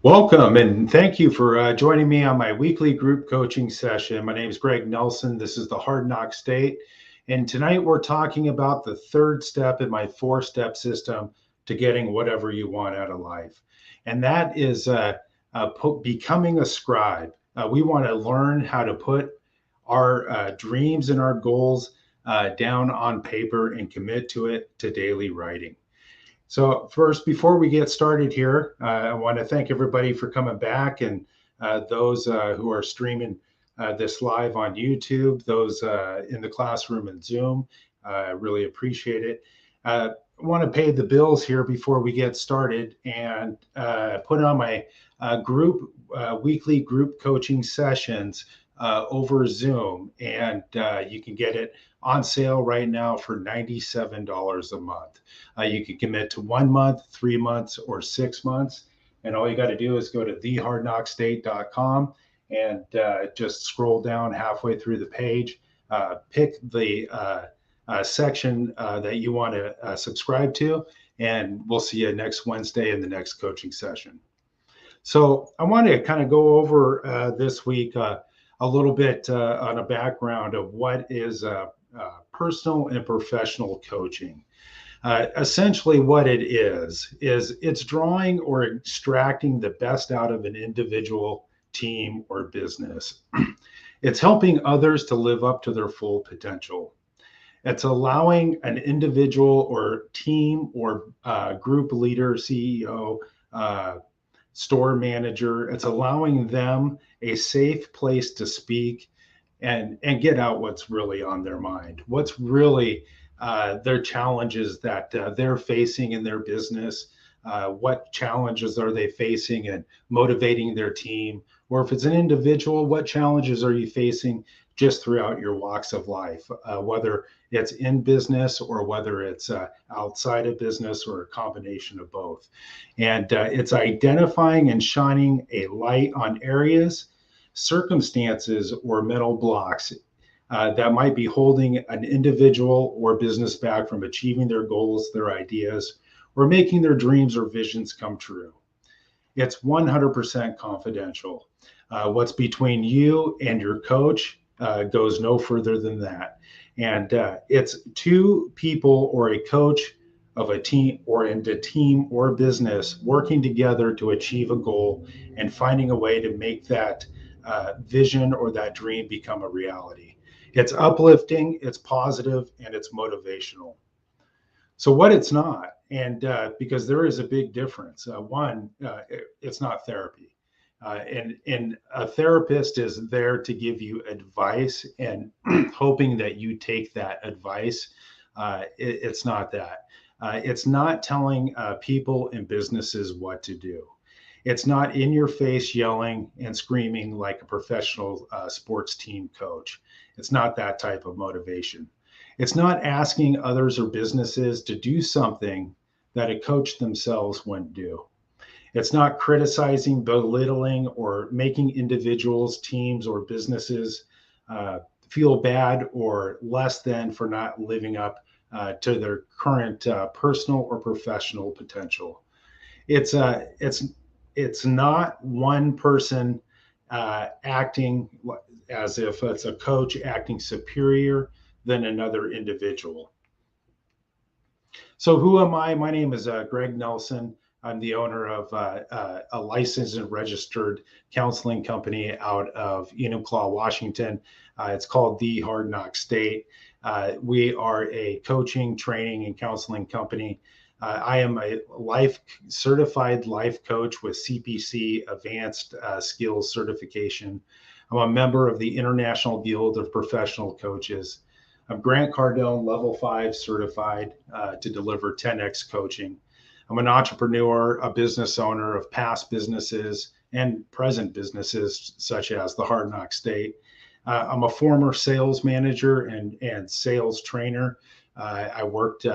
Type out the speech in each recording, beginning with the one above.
Welcome and thank you for joining me on my weekly group coaching session. My name is Greg Nelson. This is the Hard Knock State. And tonight we're talking about the third step in my four-step system to getting whatever you want out of life. And that is becoming a scribe. We want to learn how to put our dreams and our goals down on paper and commit to it to daily writing. So first, before we get started here, I want to thank everybody for coming back and those who are streaming this live on YouTube, those in the classroom and Zoom. I really appreciate it. I want to pay the bills here before we get started and put on my weekly group coaching sessions over Zoom, and you can get it on sale right now for $97 a month. You can commit to 1 month, 3 months, or 6 months. And all you got to do is go to thehardknockstate.com and just scroll down halfway through the page, pick the section that you want to subscribe to, and we'll see you next Wednesday in the next coaching session. So I want to kind of go over this week a little bit on a background of what is personal and professional coaching. Essentially what it is it's drawing or extracting the best out of an individual, team, or business. It's helping others to live up to their full potential. It's allowing an individual or team or group leader, CEO, store manager, it's allowing them a safe place to speak and get out what's really on their mind, what's really their challenges that they're facing in their business. What challenges are they facing and motivating their team? Or if it's an individual, what challenges are you facing just throughout your walks of life, whether it's in business or whether it's outside of business or a combination of both. And it's identifying and shining a light on areas, circumstances, or mental blocks that might be holding an individual or business back from achieving their goals, their ideas, or making their dreams or visions come true. It's 100% confidential. What's between you and your coach goes no further than that. And it's two people or a coach of a team or into team or business working together to achieve a goal and finding a way to make that vision or that dream become a reality. It's uplifting, it's positive, and it's motivational. So what it's not, and because there is a big difference. One, it's not therapy. And a therapist is there to give you advice and hoping that you take that advice. It's not that. It's not telling people and businesses what to do. It's not in your face yelling and screaming like a professional sports team coach. It's not that type of motivation. It's not asking others or businesses to do something that a coach themselves wouldn't do. It's not criticizing, belittling, or making individuals, teams, or businesses feel bad or less than for not living up to their current personal or professional potential. It's not one person acting as if it's a coach acting superior than another individual. So who am I? My name is Greg Nelson. I'm the owner of a licensed and registered counseling company out of Enumclaw, Washington. It's called The Hard Knock State. We are a coaching, training, and counseling company. I am a certified life coach with CPC Advanced Skills Certification. I'm a member of the International Guild of Professional Coaches. I'm Grant Cardone Level 5 certified to deliver 10X coaching. I'm an entrepreneur, a business owner of past businesses and present businesses, such as the Hard Knock State. I'm a former sales manager and sales trainer. I worked,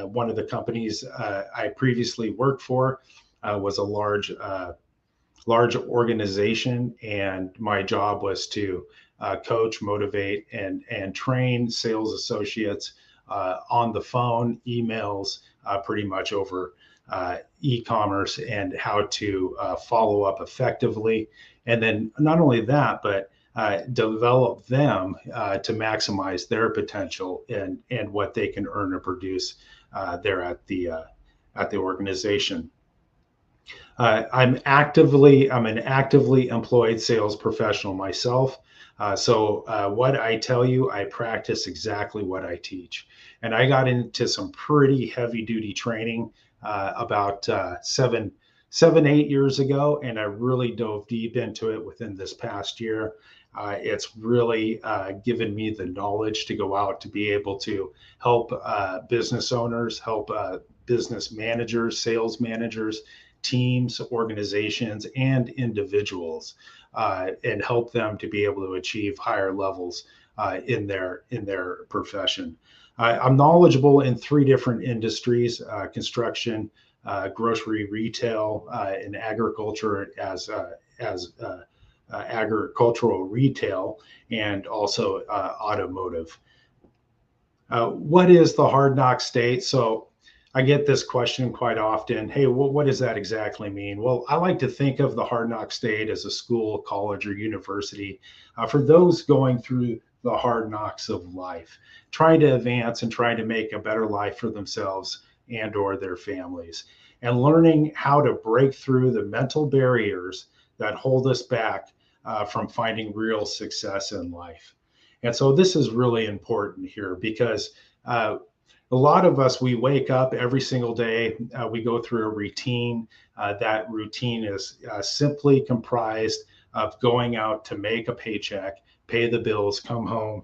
one of the companies I previously worked for was a large organization, and my job was to coach, motivate, and train sales associates on the phone, emails, pretty much over e-commerce and how to follow up effectively. And then not only that, but develop them to maximize their potential and what they can earn or produce there at the organization. I'm an actively employed sales professional myself. So what I tell you, I practice exactly what I teach. And I got into some pretty heavy duty training about 8 years ago, and I really dove deep into it within this past year. It's really given me the knowledge to go out to be able to help business owners, help business managers, sales managers, teams, organizations, and individuals, and help them to be able to achieve higher levels in their profession. I'm knowledgeable in 3 different industries: construction, grocery retail, and agriculture as agricultural retail, and also automotive. What is the hard knock state? So I get this question quite often. Hey, what does that exactly mean? Well, I like to think of the hard knock state as a school, college, or university for those going through the hard knocks of life, trying to advance and trying to make a better life for themselves and or their families, and learning how to break through the mental barriers that hold us back from finding real success in life. And so this is really important here because a lot of us, we wake up every single day, we go through a routine. That routine is simply comprised of going out to make a paycheck, pay the bills, come home,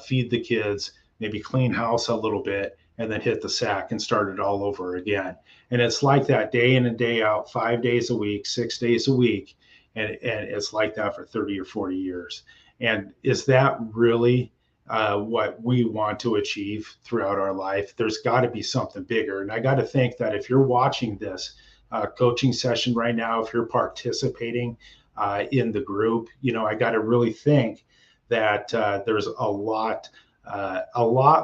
feed the kids, maybe clean house a little bit, and then hit the sack and start it all over again. And it's like that day in and day out, 5 days a week, 6 days a week. And it's like that for 30 or 40 years. And is that really what we want to achieve throughout our life? There's got to be something bigger. And I got to think that if you're watching this coaching session right now, if you're participating in the group, I got to really think that there's a lot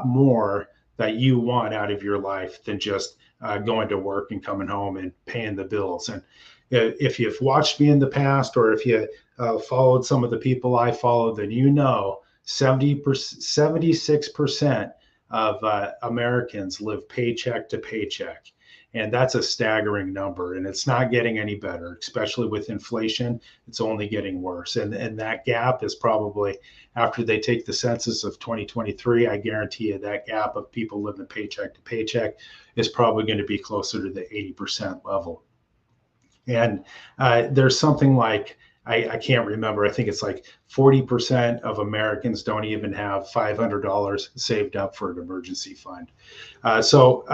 more that you want out of your life than just going to work and coming home and paying the bills. And if you've watched me in the past, or if you followed some of the people I follow, then 76% of Americans live paycheck to paycheck. And that's a staggering number. And it's not getting any better, especially with inflation. It's only getting worse. And that gap is probably, after they take the census of 2023, I guarantee you that gap of people living paycheck to paycheck is probably going to be closer to the 80% level. And there's something like, I can't remember, I think it's like 40% of Americans don't even have $500 saved up for an emergency fund. So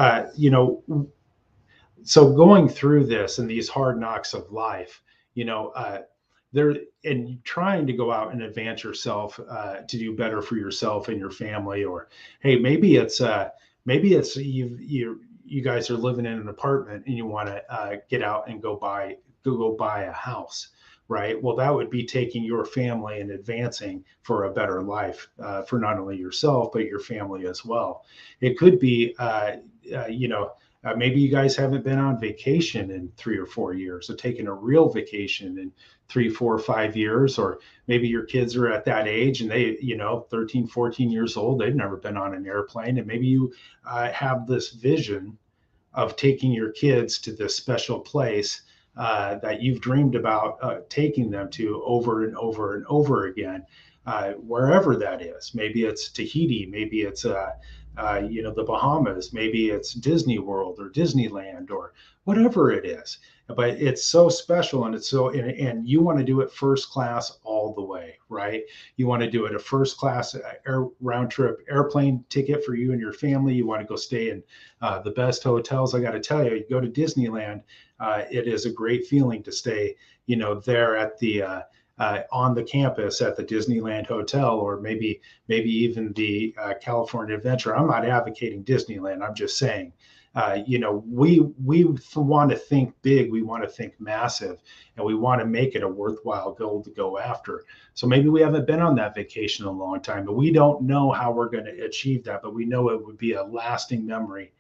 going through this and these hard knocks of life, there, and trying to go out and advance yourself to do better for yourself and your family, or hey, maybe it's you guys are living in an apartment and you want to get out and go buy a house, right? Well, that would be taking your family and advancing for a better life for not only yourself but your family as well. It could be maybe you guys haven't been on vacation in 3 or 4 years, so taking a real vacation in 3, 4, 5 years, or maybe your kids are at that age and they, 13, 14 years old, they've never been on an airplane. And maybe you have this vision of taking your kids to this special place that you've dreamed about taking them to over and over and over again, wherever that is. Maybe it's Tahiti, maybe it's the Bahamas, maybe it's Disney World or Disneyland or whatever it is. But it's so special, and and you want to do it first class all the way, right? You want to do it a first class round trip airplane ticket for you and your family. You want to go stay in the best hotels. I got to tell you, you go to Disneyland, it is a great feeling to stay, there at the on the campus at the Disneyland Hotel, or maybe even the California Adventure. I'm not advocating Disneyland. I'm just saying, we want to think big, we want to think massive, and we want to make it a worthwhile goal to go after. So maybe we haven't been on that vacation in a long time, but we don't know how we're going to achieve that, but we know it would be a lasting memory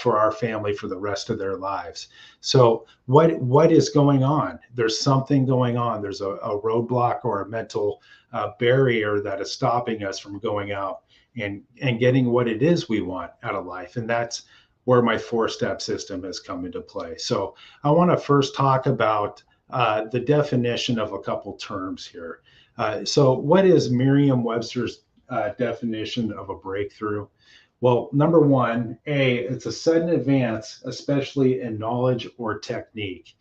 for our family for the rest of their lives. So what is going on? There's something going on. There's a roadblock or a mental barrier that is stopping us from going out and getting what it is we want out of life. And that's where my 4-step system has come into play. So I want to first talk about the definition of a couple terms here. So what is Merriam-Webster's definition of a breakthrough? Well, number one, it's a sudden advance, especially in knowledge or technique.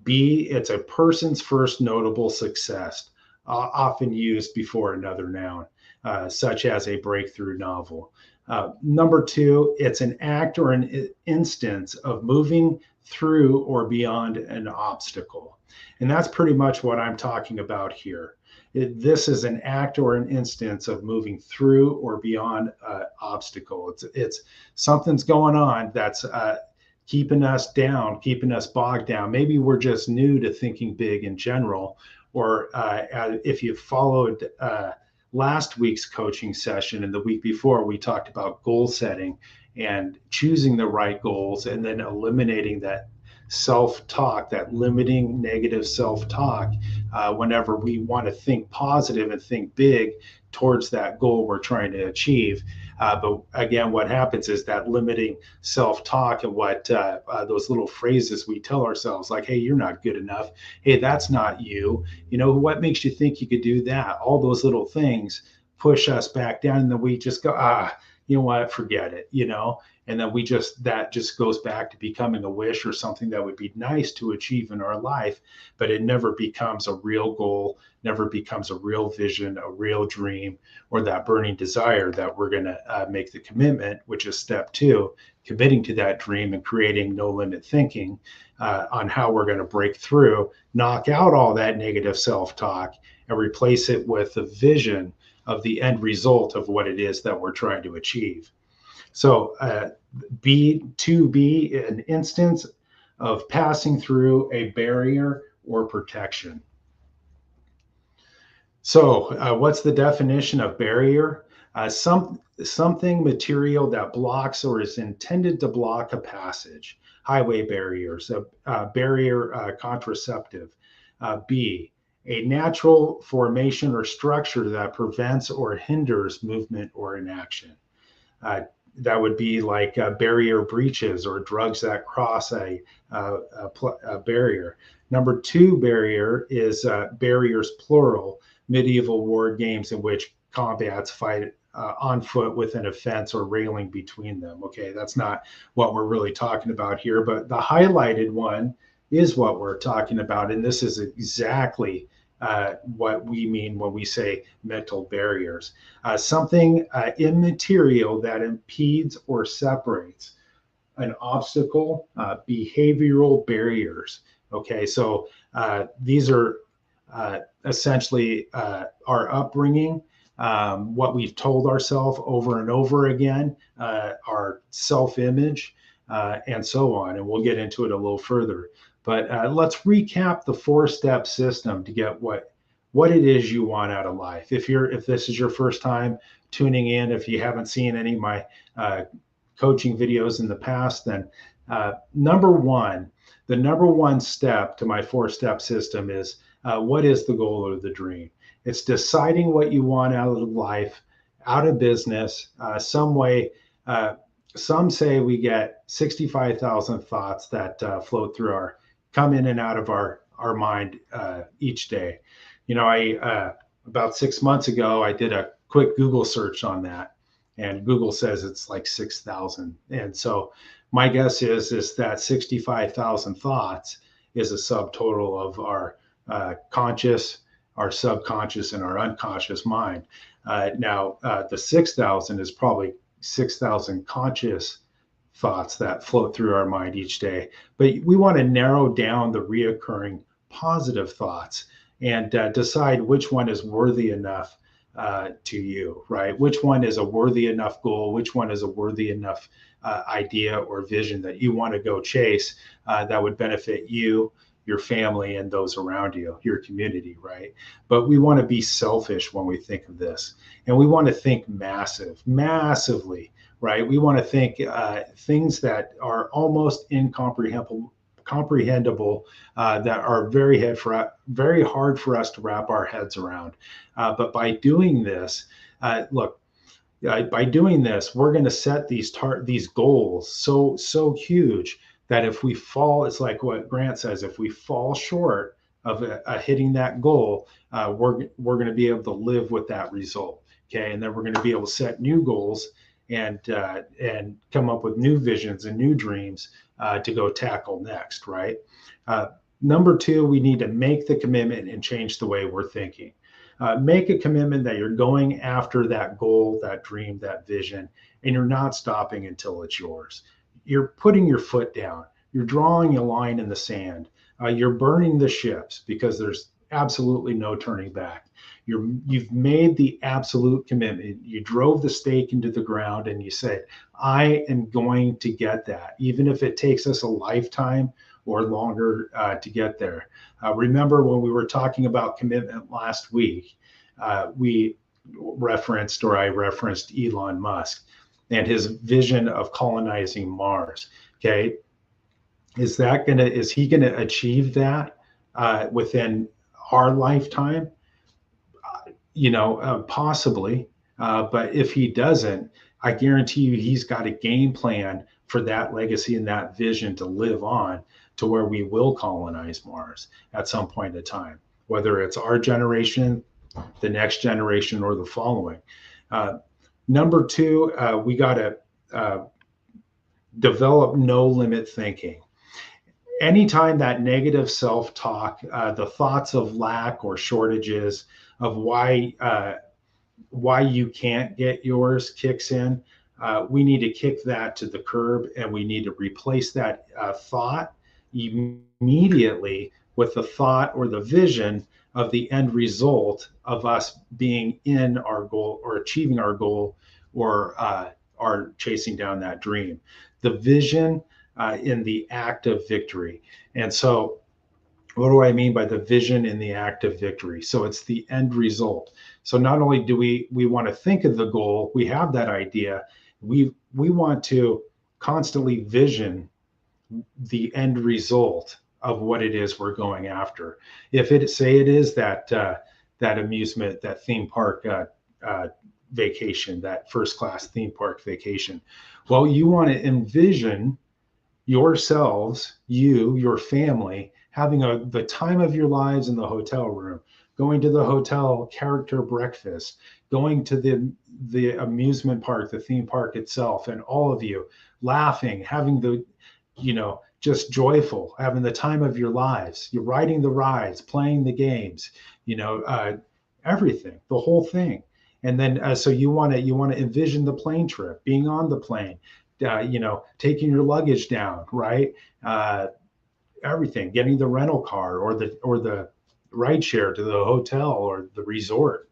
B, it's a person's first notable success, often used before another noun, such as a breakthrough novel. Number two, it's an act or an instance of moving through or beyond an obstacle. And that's pretty much what I'm talking about here. This is an act or an instance of moving through or beyond an obstacle. It's something's going on that's keeping us down, keeping us bogged down. Maybe we're just new to thinking big in general, or if you followed last week's coaching session and the week before, we talked about goal setting and choosing the right goals and then eliminating that self-talk, that limiting negative self-talk whenever we want to think positive and think big towards that goal we're trying to achieve. But again, what happens is that limiting self-talk and what those little phrases we tell ourselves, like, hey, you're not good enough. Hey, that's not you. You know, what makes you think you could do that? All those little things push us back down, and then we just go, you know what, forget it, you know? And then that just goes back to becoming a wish or something that would be nice to achieve in our life, but it never becomes a real goal, never becomes a real vision, a real dream, or that burning desire that we're going to make the commitment, which is step 2, committing to that dream and creating no limit thinking on how we're going to break through, knock out all that negative self-talk and replace it with a vision of the end result of what it is that we're trying to achieve. So B2B, an instance of passing through a barrier or protection. So what's the definition of barrier? Something material that blocks or is intended to block a passage. Highway barriers, a barrier contraceptive. B, a natural formation or structure that prevents or hinders movement or inaction. That would be like barrier breaches or drugs that cross a barrier. Number 2 barrier is barriers plural, medieval war games in which combats fight on foot within a fence or railing between them. Okay, that's not what we're really talking about here, but the highlighted one is what we're talking about. And this is exactly what we mean when we say mental barriers. Something immaterial that impedes or separates an obstacle, behavioral barriers. Okay, so these are essentially our upbringing, what we've told ourselves over and over again, our self-image, and so on. And we'll get into it a little further. But let's recap the 4-step system to get what it is you want out of life. If this is your first time tuning in, if you haven't seen any of my coaching videos in the past, then the number one step to my 4-step system is what is the goal or the dream? It's deciding what you want out of life, out of business, some way. Some say we get 65,000 thoughts that come in and out of our mind each day. You know, I about 6 months ago, I did a quick Google search on that, and Google says it's like 6,000. And so my guess is that 65,000 thoughts is a subtotal of our conscious, our subconscious, and our unconscious mind. Now, the 6,000 is probably 6,000 conscious thoughts that float through our mind each day. But we want to narrow down the reoccurring positive thoughts and decide which one is worthy enough to you, right? Which one is a worthy enough goal? Which one is a worthy enough idea or vision that you want to go chase that would benefit you, your family, and those around you, your community, right? But we want to be selfish when we think of this. And we want to think massively. right? We want to think things that are almost incomprehensible, that are very hard for us to wrap our heads around. But by doing this, look, by doing this, we're going to set these goals so huge that if we fall, it's like what Grant says: if we fall short of hitting that goal, we're going to be able to live with that result. Okay, and then we're going to be able to set new goals and come up with new visions and new dreams to go tackle next. Right. Number two, we need to make the commitment and change the way we're thinking. Make a commitment that you're going after that goal, that dream, that vision, and you're not stopping until it's yours. You're putting your foot down. You're drawing a line in the sand. You're burning the ships because there's absolutely no turning back. You've made the absolute commitment. You drove the stake into the ground and you said, I am going to get that, even if it takes us a lifetime or longer to get there. Remember when we were talking about commitment last week, I referenced Elon Musk and his vision of colonizing Mars. Okay, is he gonna achieve that within our lifetime? Possibly. But if he doesn't, I guarantee you he's got a game plan for that legacy and that vision to live on to where we will colonize Mars at some point in time, whether it's our generation, the next generation, or the following. Number two, we got to develop no limit thinking. Anytime that negative self-talk, the thoughts of lack or shortages, of why you can't get yours kicks in, we need to kick that to the curb, and we need to replace that thought immediately with the thought or the vision of the end result of us being in our goal or achieving our goal or are chasing down that dream. The vision in the act of victory. And so what do I mean by the vision in the act of victory? So it's the end result. So not only do we want to think of the goal, we have that idea, we want to constantly vision the end result of what it is we're going after. If it is that amusement, that theme park vacation, that first class theme park vacation, well, you want to envision yourselves, your family, having the time of your lives in the hotel room, going to the hotel character breakfast, going to the amusement park, the theme park itself, and all of you laughing, having just joyful, having the time of your lives. You're riding the rides, playing the games, everything, the whole thing. And then so you want to envision the plane trip, being on the plane, taking your luggage down, right? Everything, getting the rental car or the ride share to the hotel or the resort.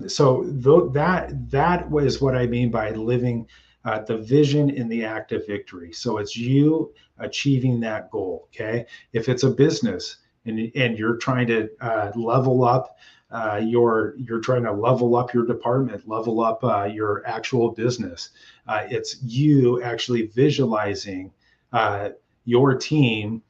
So that was what I mean by living the vision in the act of victory. So it's you achieving that goal. Okay, if it's a business and you're trying to level up you're trying to level up your department, level up your actual business. It's you actually visualizing your team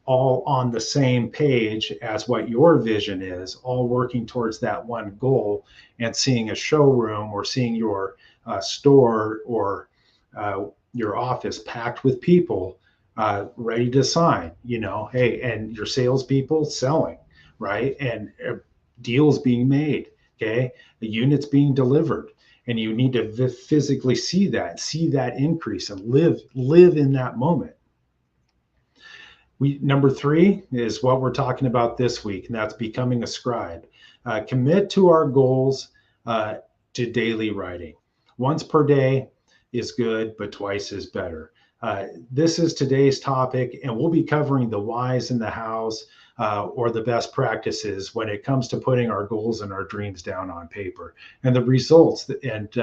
all on the same page as what your vision is, all working towards that one goal, and seeing a showroom or seeing your store or your office packed with people ready to sign, hey, and your salespeople selling, right? And deals being made, okay? The units being delivered. And you need to physically see that increase and live in that moment. Number three is what we're talking about this week, and that's becoming a scribe. Commit to our goals to daily writing. Once per day is good, but twice is better. This is today's topic, and we'll be covering the whys and the hows or the best practices when it comes to putting our goals and our dreams down on paper, and the results and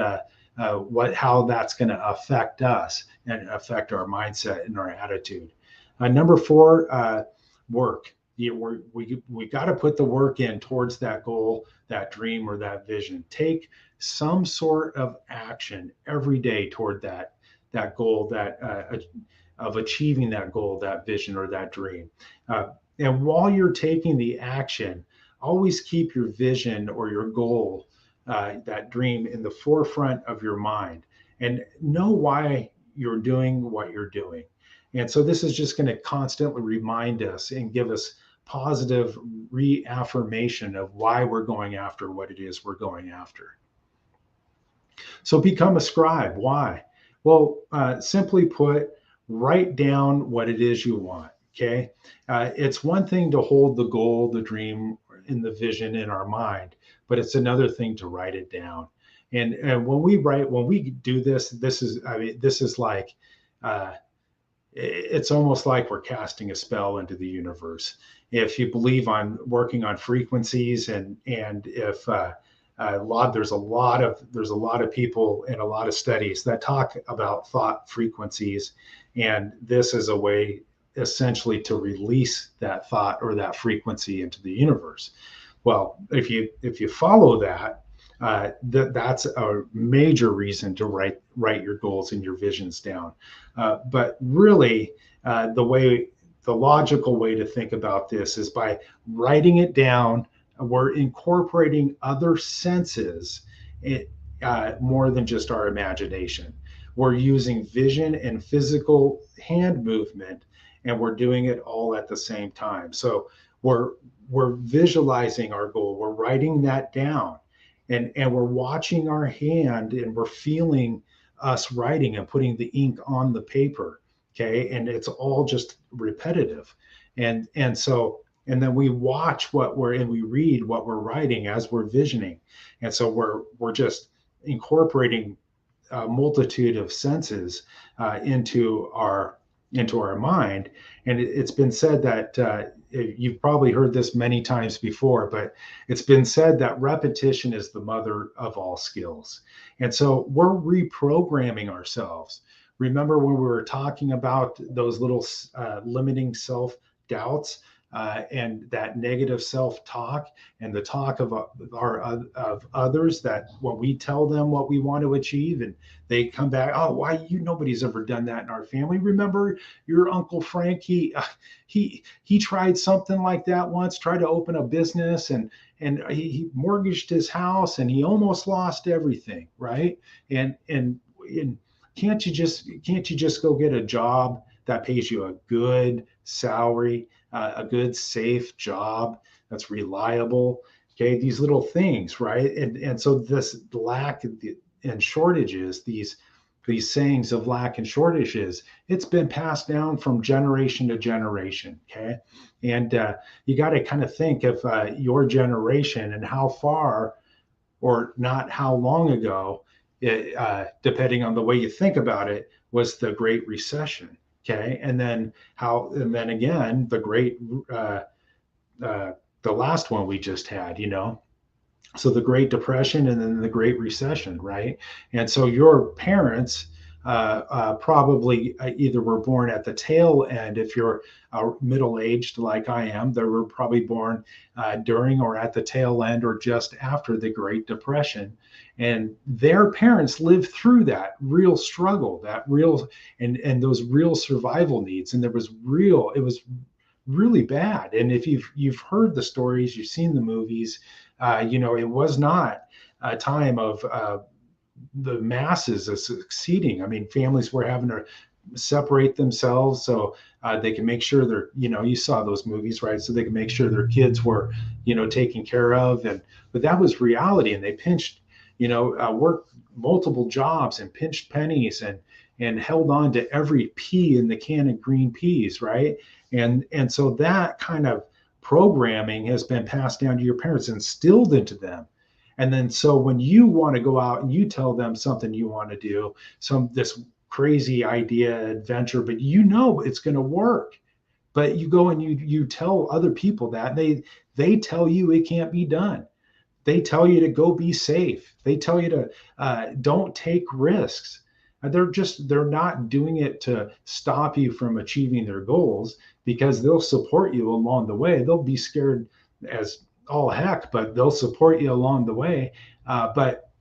how that's going to affect us and affect our mindset and our attitude. Number four, work. we got to put the work in towards that goal, that dream, or that vision. Take some sort of action every day toward that goal, that of achieving that goal, that vision, or that dream. And while you're taking the action, always keep your vision or your goal, that dream, in the forefront of your mind, and know why you're doing what you're doing. And so this is just going to constantly remind us and give us positive reaffirmation of why we're going after what it is we're going after. So become a scribe. Why? Well, simply put, write down what it is you want. Okay. It's one thing to hold the goal, the dream, and the vision in our mind, but it's another thing to write it down. And when we do this, this is like, it's almost like we're casting a spell into the universe. If you believe on working on frequencies, and if there's a lot of people and a lot of studies that talk about thought frequencies, and this is a way essentially to release that thought or that frequency into the universe. Well, if you follow that, that's a major reason to write your goals and your visions down. But really, the logical way to think about this is by writing it down. We're incorporating other senses, more than just our imagination. We're using vision and physical hand movement, and we're doing it all at the same time. So we're visualizing our goal. We're writing that down, and we're watching our hand, and we're feeling us writing and putting the ink on the paper. Okay, and it's all just repetitive, and then we watch we read what we're writing as we're visioning, and so we're just incorporating a multitude of senses into our mind. And it's been said that you've probably heard this many times before, but it's been said that repetition is the mother of all skills. And so we're reprogramming ourselves. Remember when we were talking about those little limiting self doubts, and that negative self-talk, and the talk of others, that when we tell them what we want to achieve, and they come back, oh, why nobody's ever done that in our family. Remember your Uncle Frank? He tried something like that once, tried to open a business, and he mortgaged his house, and he almost lost everything, right? And can't you just go get a job that pays you a good salary, a good safe job that's reliable? Okay, these little things, right? And so this lack and shortages, these sayings of lack and shortages, it's been passed down from generation to generation. Okay, and you got to kind of think of your generation and how far, or not how long ago, depending on the way you think about it, was the Great Recession. Okay, and then again the the last one we just had, so the Great Depression and then the Great Recession, right? And so your parents probably either were born at the tail end. If you're middle-aged like I am, they were probably born during or at the tail end or just after the Great Depression. And their parents lived through that real struggle, and those real survival needs. And it was really bad. And if you've heard the stories, you've seen the movies, it was not a time of the masses is succeeding. I mean, families were having to separate themselves so they can make sure they're, you saw those movies, right? So they can make sure their kids were, taken care of. But that was reality. And they pinched, worked multiple jobs and pinched pennies and held on to every pea in the can of green peas, right? And so that kind of programming has been passed down to your parents, instilled into them. And then so when you want to go out and you tell them something you want to do, this crazy idea, adventure, but it's going to work, but you go and you tell other people that, they tell you it can't be done. They tell you to go be safe. They tell you to don't take risks. They're not doing it to stop you from achieving their goals, because they'll support you along the way. They'll be scared as all heck, but they'll support you along the way. But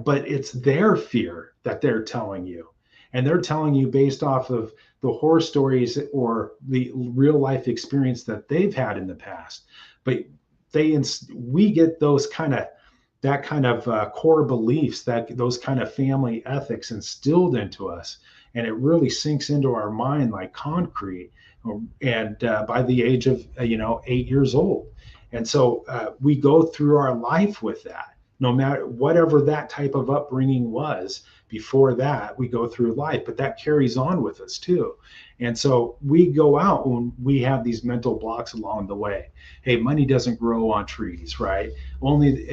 it's their fear that they're telling you, and they're telling you based off of the horror stories or the real life experience that they've had in the past. But we get those kind of core beliefs, that those kind of family ethics instilled into us, and it really sinks into our mind like concrete. And by the age of 8 years old, and so we go through our life with that. No matter whatever that type of upbringing was before that, we go through life, but that carries on with us too. And so we go out when we have these mental blocks along the way. Hey, money doesn't grow on trees, right? Only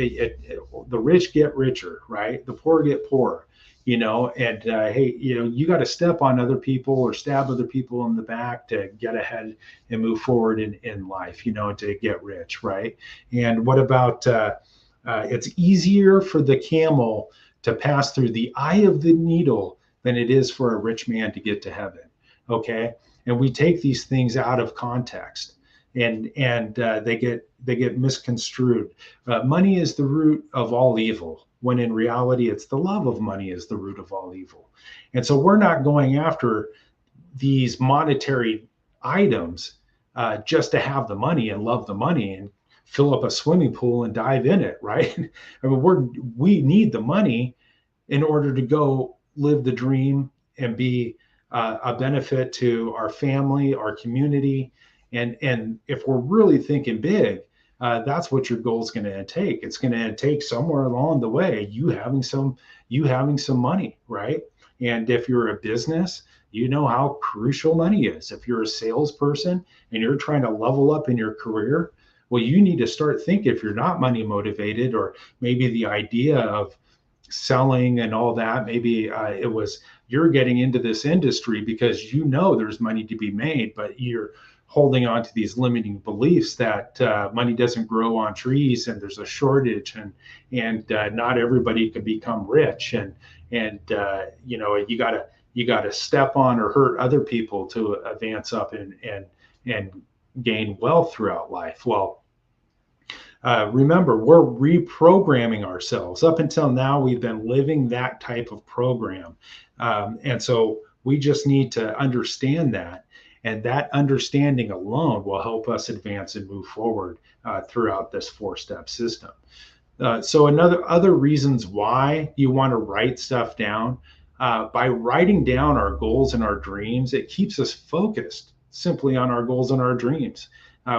the rich get richer, right? The poor get poorer, and hey, you got to step on other people or stab other people in the back to get ahead and move forward in life, to get rich, right? And what about, it's easier for the camel to pass through the eye of the needle than it is for a rich man to get to heaven. Okay, and we take these things out of context, and they get misconstrued. Money is the root of all evil, when in reality it's the love of money is the root of all evil. And so we're not going after these monetary items just to have the money and love the money and fill up a swimming pool and dive in it, right? I mean, we need the money in order to go live the dream and be a benefit to our family, our community. And if we're really thinking big, that's what your goal is going to take. It's going to take somewhere along the way you having some money, right? And if you're a business, you know how crucial money is. If you're a salesperson and you're trying to level up in your career, well, you need to start thinking, if you're not money motivated, or maybe the idea of selling and all that, maybe it was you're getting into this industry because there's money to be made, but you're holding on to these limiting beliefs that money doesn't grow on trees and there's a shortage, and not everybody can become rich, and you gotta step on or hurt other people to advance up and gain wealth throughout life. Well, remember, we're reprogramming ourselves. Up until now, we've been living that type of program. And so we just need to understand that. And that understanding alone will help us advance and move forward throughout this 4-step system. So other reasons why you want to write stuff down, by writing down our goals and our dreams, it keeps us focused simply on our goals and our dreams.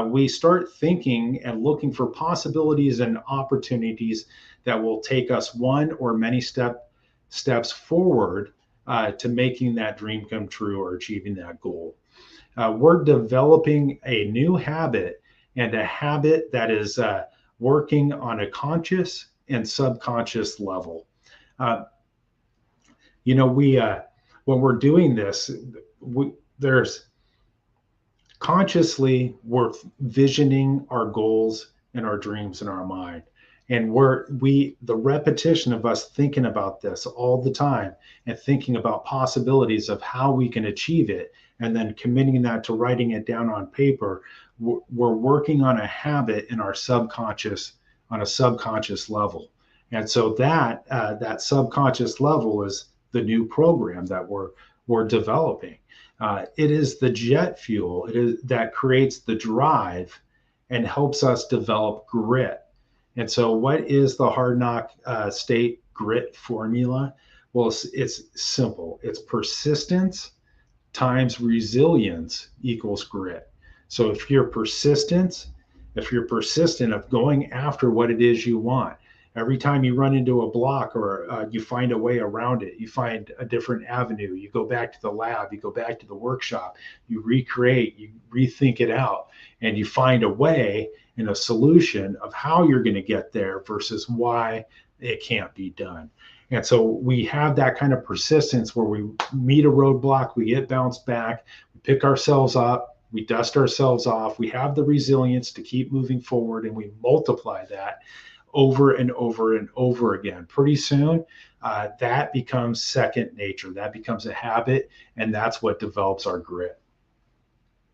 We start thinking and looking for possibilities and opportunities that will take us one or many steps forward to making that dream come true or achieving that goal. We're developing a new habit, and a habit that is working on a conscious and subconscious level. When we're doing this, there's consciously we're visioning our goals and our dreams in our mind, and the repetition of us thinking about this all the time and thinking about possibilities of how we can achieve it, and then committing that to writing it down on paper, we're working on a habit in our subconscious, on a subconscious level. And so that subconscious level is the new program that we're developing. It is the jet fuel that creates the drive and helps us develop grit. And so what is the Hard Knock State grit formula? Well, it's simple. It's persistence times resilience equals grit. So if you're persistent of going after what it is you want, every time you run into a block or you find a way around it, you find a different avenue, you go back to the lab, you go back to the workshop, you recreate, you rethink it out, and you find a way and a solution of how you're going to get there versus why it can't be done. And so we have that kind of persistence where we meet a roadblock, we get bounced back, we pick ourselves up, we dust ourselves off, we have the resilience to keep moving forward, and we multiply that over and over and over again. Pretty soon, that becomes second nature. That becomes a habit, and that's what develops our grit.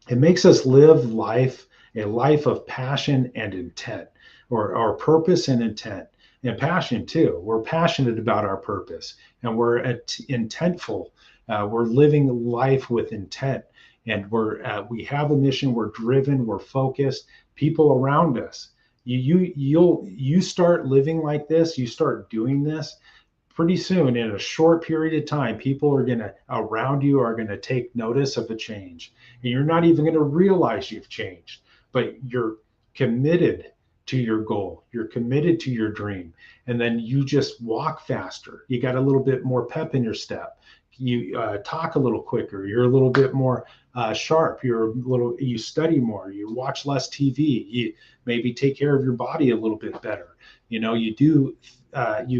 It makes us live a life of passion and intent, or purpose and intent, and passion too. We're passionate about our purpose, and we're intentful. We're living life with intent, and we have a mission. We're driven. We're focused. People around us, you start living like this. You start doing this. Pretty soon, in a short period of time, people around you are gonna take notice of a change, and you're not even gonna realize you've changed, but you're committed to your goal. You're committed to your dream, and then you just walk faster. You got a little bit more pep in your step. You talk a little quicker. You're a little bit more sharp. You study more. You watch less TV. You maybe take care of your body a little bit better. You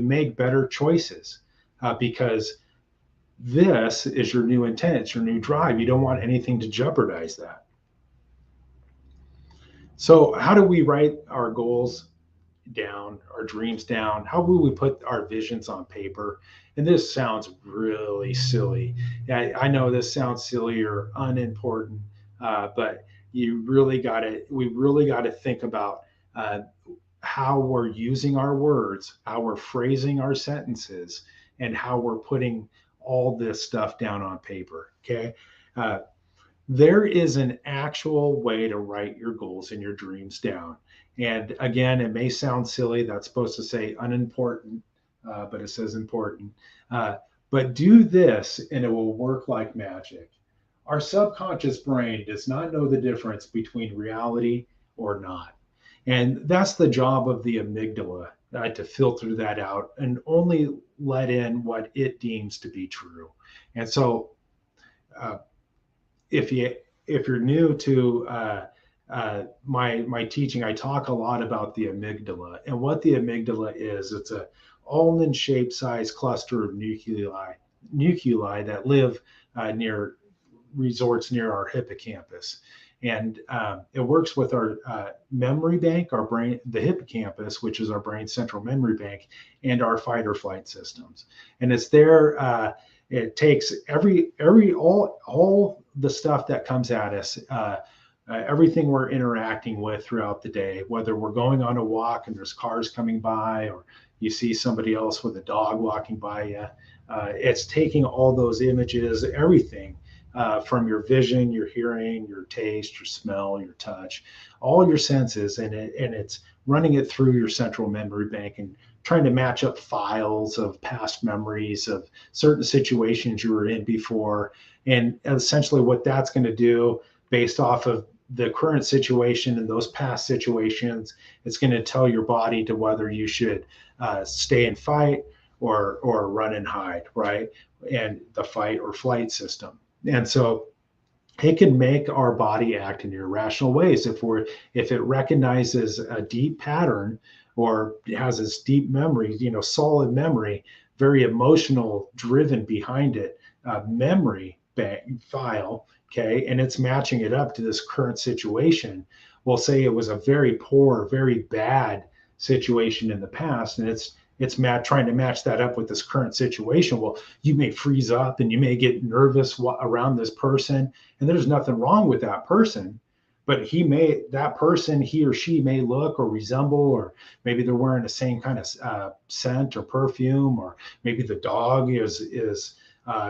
make better choices because this is your new intent. It's your new drive. You don't want anything to jeopardize that. So how do we write our goals down, our dreams down? How will we put our visions on paper? And this sounds really silly. I know this sounds silly or unimportant, but we really got to think about how we're using our words, how we're phrasing our sentences, and how we're putting all this stuff down on paper. Okay. There is an actual way to write your goals and your dreams down. And again, it may sound silly. That's supposed to say unimportant, but it says important. But do this and it will work like magic. Our subconscious brain does not know the difference between reality or not. And that's the job of the amygdala, to filter that out and only let in what it deems to be true. And so if you're new to my teaching, I talk a lot about the amygdala. And what the amygdala is, it's a almond-shaped sized cluster of nuclei that live resorts near our hippocampus. And it works with our memory bank, our brain, the hippocampus, which is our brain's central memory bank, and our fight or flight systems. And it's there. It takes all the stuff that comes at us, everything we're interacting with throughout the day, whether we're going on a walk and there's cars coming by, or you see somebody else with a dog walking by you. It's taking all those images, everything. From your vision, your hearing, your taste, your smell, your touch, all your senses, and it's running it through your central memory bank and trying to match up files of past memories of certain situations you were in before. And essentially what that's going to do, based off of the current situation and those past situations, it's going to tell your body to whether you should stay and fight or run and hide, right? And the fight or flight system. And so it can make our body act in irrational ways if it recognizes a deep pattern or has this deep memory, solid memory, very emotional driven behind it, memory file, okay, and it's matching it up to this current situation. We'll say it was a very poor, very bad situation in the past, and it's trying to match that up with this current situation. Well, you may freeze up and you may get nervous around this person, and there's nothing wrong with that person, but he or she may look or resemble, or maybe they're wearing the same kind of scent or perfume, or maybe the dog is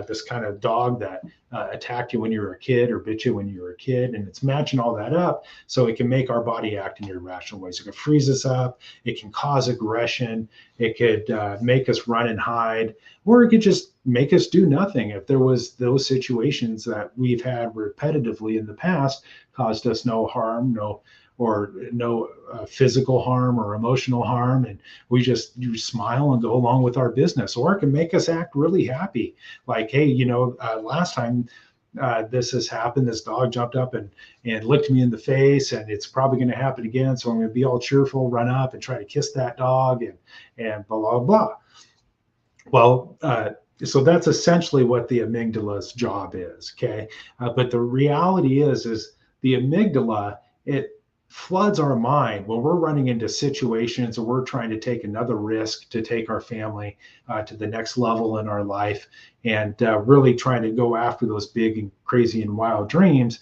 this kind of dog that attacked you when you were a kid or bit you when you were a kid, and it's matching all that up so it can make our body act in irrational ways. It can freeze us up, it can cause aggression, it could make us run and hide, or it could just make us do nothing. If there was those situations that we've had repetitively in the past caused us no harm, no physical harm or emotional harm, and you smile and go along with our business. Or it can make us act really happy, like, hey, last time this has happened, this dog jumped up and licked me in the face, and it's probably going to happen again, so I'm going to be all cheerful, run up and try to kiss that dog, and blah blah blah. Well, so that's essentially what the amygdala's job is, okay? But the reality is the amygdala, it floods our mind when we're running into situations or we're trying to take another risk to take our family to the next level in our life, and really trying to go after those big and crazy and wild dreams.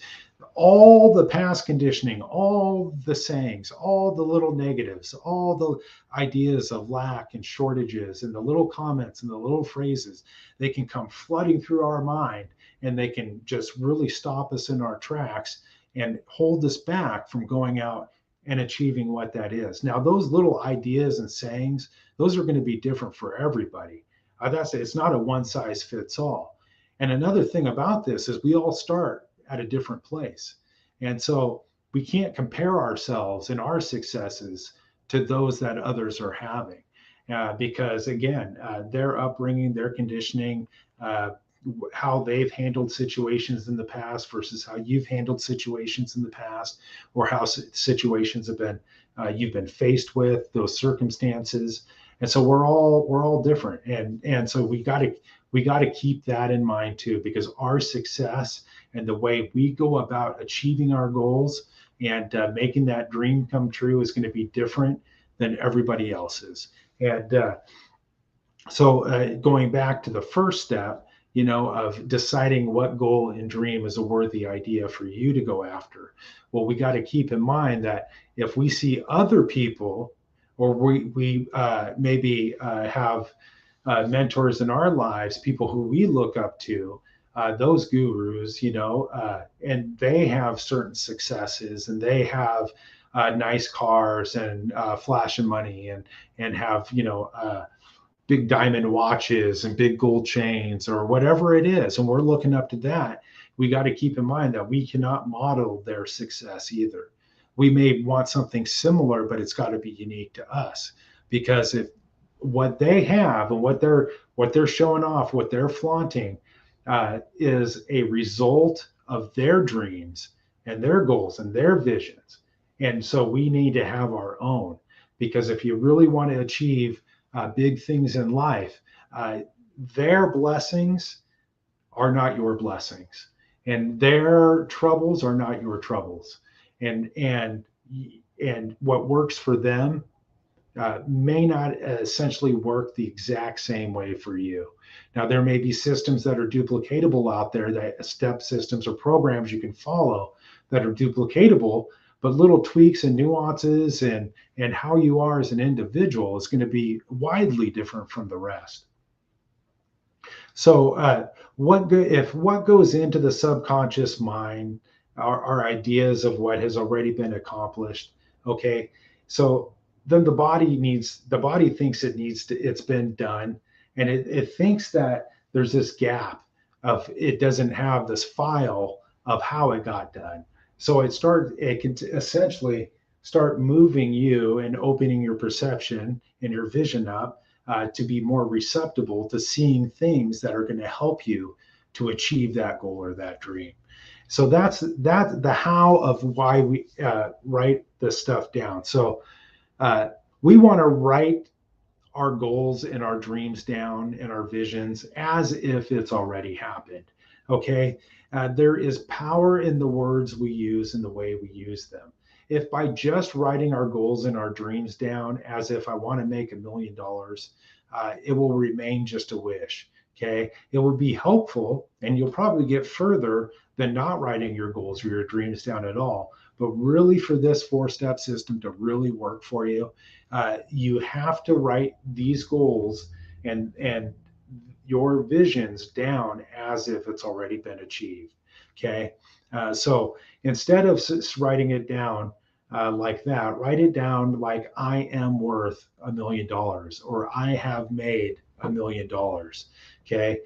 All the past conditioning, all the sayings, all the little negatives, all the ideas of lack and shortages, and the little comments and the little phrases, they can come flooding through our mind, and they can just really stop us in our tracks and hold us back from going out and achieving what that is. Now, those little ideas and sayings, those are going to be different for everybody. That's it's not a one size fits all. And another thing about this is we all start at a different place. And so we can't compare ourselves and our successes to those that others are having. Because again, their upbringing, their conditioning, how they've handled situations in the past versus how you've handled situations in the past, or how situations have been you've been faced with those circumstances. And so we're all different, and so we got to keep that in mind too, because our success and the way we go about achieving our goals and making that dream come true is going to be different than everybody else's. And so going back to the first step, of deciding what goal and dream is a worthy idea for you to go after. Well, we got to keep in mind that if we see other people, or we maybe have mentors in our lives, people who we look up to, those gurus, and they have certain successes, and they have nice cars and flashing money, and have big diamond watches and big gold chains or whatever it is, and we're looking up to that. We got to keep in mind that we cannot model their success either. We may want something similar, but it's got to be unique to us, because if what they have and what they're showing off, what they're flaunting, is a result of their dreams and their goals and their visions. And so we need to have our own, because if you really want to achieve big things in life, their blessings are not your blessings, and their troubles are not your troubles, and what works for them may not essentially work the exact same way for you. Now, there may be systems that are duplicatable out there, that step systems or programs you can follow that are duplicatable, but little tweaks and nuances and how you are as an individual is going to be widely different from the rest. So what goes into the subconscious mind are ideas of what has already been accomplished. Okay, so then the body thinks it's been done, and it thinks that there's this gap of it doesn't have this file of how it got done. So it can essentially start moving you and opening your perception and your vision up to be more receptible to seeing things that are going to help you to achieve that goal or that dream. So that's the how of why we write this stuff down. So we want to write our goals and our dreams down and our visions as if it's already happened. Okay. There is power in the words we use and the way we use them. If by just writing our goals and our dreams down as if I want to make $1 million, it will remain just a wish. Okay. It will be helpful, and you'll probably get further than not writing your goals or your dreams down at all. But really, for this 4-step system to really work for you, you have to write these goals and your visions down as if it's already been achieved. Okay. So instead of writing it down like that, write it down like I am worth $1 million, or I have made $1 million. Okay.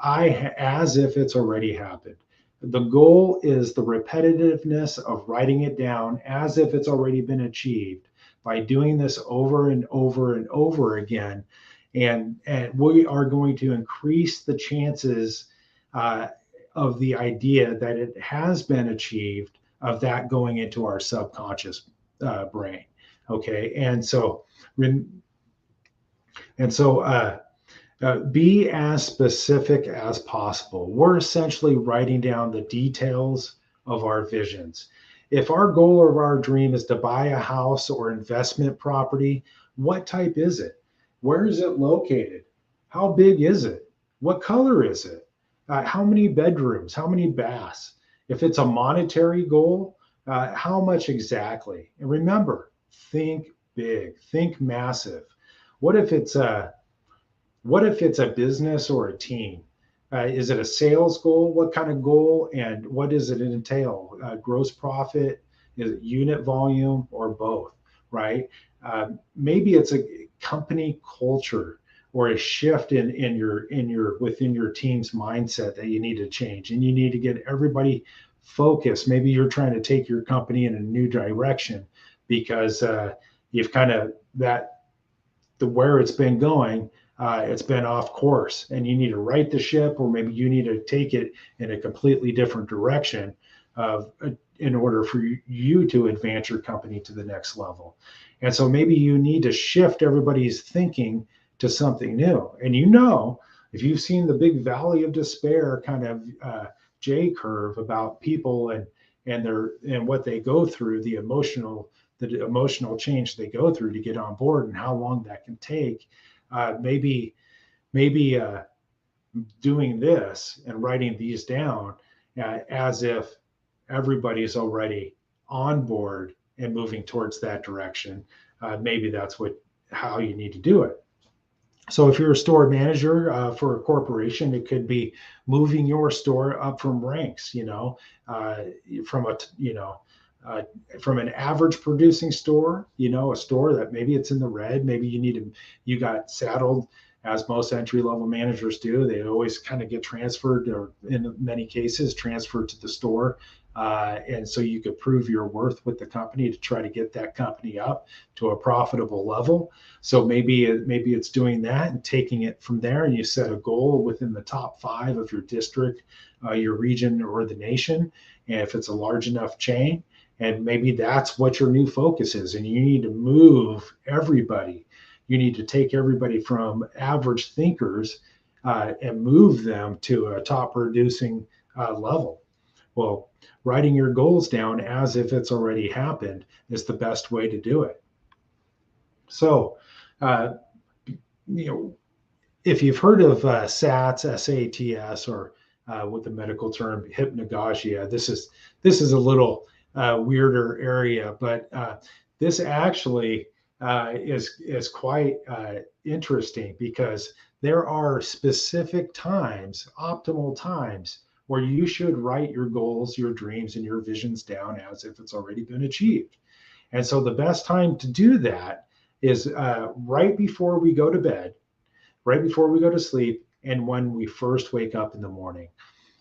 As if it's already happened. The goal is the repetitiveness of writing it down as if it's already been achieved. By doing this over and over and over again, and we are going to increase the chances of the idea that it has been achieved, of that going into our subconscious brain. Okay, and so be as specific as possible. We're essentially writing down the details of our visions. If our goal or our dream is to buy a house or investment property, what type is it? Where is it located? How big is it? What color is it? How many bedrooms? How many baths? If it's a monetary goal, how much exactly? And remember, think big, think massive. What if it's a business or a team? Is it a sales goal? What kind of goal, and what does it entail? Gross profit, is it unit volume, or both? Right? Maybe it's a company culture or a shift in your within your team's mindset that you need to change, and you need to get everybody focused. Maybe you're trying to take your company in a new direction because you've kind of that the where it's been going, it's been off course, and you need to right the ship, or maybe you need to take it in a completely different direction in order for you to advance your company to the next level. And so maybe you need to shift everybody's thinking to something new. And if you've seen the big valley of despair kind of J curve about people and what they go through, the emotional change they go through to get on board and how long that can take. Maybe doing this and writing these down as if everybody's already on board and moving towards that direction. Maybe that's how you need to do it. So if you're a store manager for a corporation, it could be moving your store up from ranks, from a, from an average producing store, a store that maybe it's in the red, maybe you got saddled, as most entry level managers do. They always kind of get transferred, or in many cases transferred to the store. And so you could prove your worth with the company to try to get that company up to a profitable level. So maybe it's doing that and taking it from there, and you set a goal within the top 5 of your district, your region, or the nation. And if it's a large enough chain, and maybe that's what your new focus is, and you need to move everybody. You need to take everybody from average thinkers and move them to a top producing level. Well, writing your goals down as if it's already happened is the best way to do it. So, if you've heard of SATS, SATS, or with the medical term hypnagogia, this is a little weirder area, but this actually is quite interesting, because there are specific times, optimal times, where you should write your goals, your dreams, and your visions down as if it's already been achieved. And so the best time to do that is right before we go to bed, right before we go to sleep, and when we first wake up in the morning.